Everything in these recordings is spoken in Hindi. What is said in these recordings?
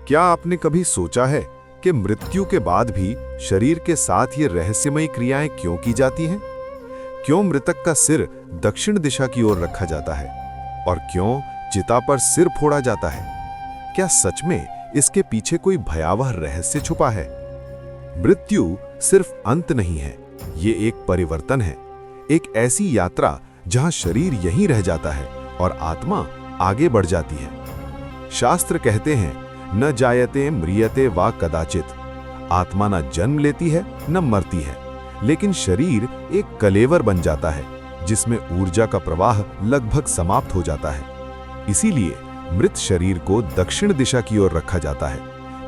क्या आपने कभी सोचा है कि मृत्यु के बाद भी शरीर के साथ ये रहस्यमयी क्रियाएं क्यों की जाती हैं? क्यों मृतक का सिर दक्षिण दिशा की ओर रखा जाता है और क्यों चिता पर सिर फोड़ा जाता है? क्या सच में इसके पीछे कोई भयावह रहस्य छुपा है? मृत्यु सिर्फ अंत नहीं है, ये एक परिवर्तन है, एक ऐसी यात्रा जहां शरीर यहीं रह जाता है और आत्मा आगे बढ़ जाती है। शास्त्र कहते हैं, न जायते म्रियते वा कदाचित। आत्मा न जन्म लेती है न मरती है, लेकिन शरीर एक कलेवर बन जाता है जिसमें ऊर्जा का प्रवाह लगभग समाप्त हो जाता है। इसीलिए मृत शरीर को दक्षिण दिशा की ओर रखा जाता है,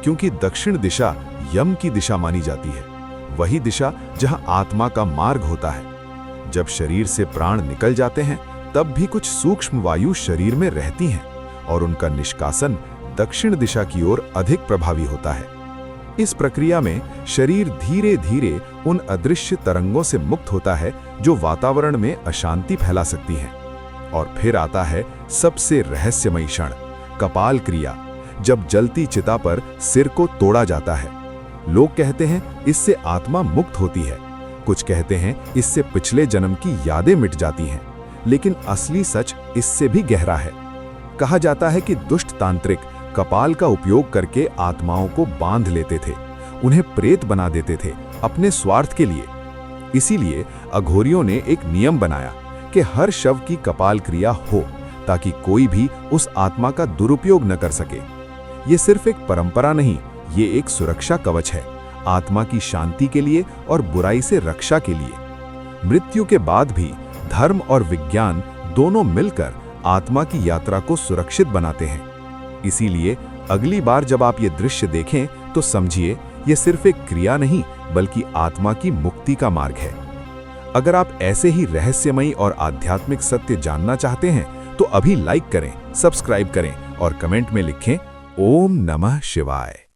क्योंकि दक्षिण दिशा यम की दिशा मानी जाती है, वही दिशा जहां आत्मा का मार्ग होता है। जब शरीर से प्राण निकल जाते हैं तब भी कुछ सूक्ष्म वायु शरीर में रहती हैं और उनका निष्कासन दक्षिण दिशा की ओर अधिक प्रभावी होता है। इस प्रक्रिया में शरीर धीरे धीरे उन अदृश्य तरंगों से मुक्त होता है जो वातावरण में अशांति फैला सकती हैं। और फिर आता है सबसे रहस्यमयी क्षण, कपाल क्रिया, जब जलती चिता पर सिर को तोड़ा जाता है। लोग कहते हैं इससे आत्मा मुक्त होती है, कुछ कहते हैं इससे पिछले जन्म की यादें मिट जाती हैं, लेकिन असली सच इससे भी गहरा है। कहा जाता है कि दुष्ट तांत्रिक कपाल का उपयोग करके आत्माओं को बांध लेते थे, उन्हें प्रेत बना देते थे अपने स्वार्थ के लिए। इसीलिए अघोरियों ने एक नियम बनाया कि हर शव की कपाल क्रिया हो, ताकि कोई भी उस आत्मा का दुरुपयोग न कर सके। ये सिर्फ एक परंपरा नहीं, ये एक सुरक्षा कवच है, आत्मा की शांति के लिए और बुराई से रक्षा के लिए। मृत्यु के बाद भी धर्म और विज्ञान दोनों मिलकर आत्मा की यात्रा को सुरक्षित बनाते हैं। इसीलिए अगली बार जब आप ये दृश्य देखें तो समझिए ये सिर्फ एक क्रिया नहीं, बल्कि आत्मा की मुक्ति का मार्ग है। अगर आप ऐसे ही रहस्यमयी और आध्यात्मिक सत्य जानना चाहते हैं तो अभी लाइक करें, सब्सक्राइब करें और कमेंट में लिखें ओम नमः शिवाय।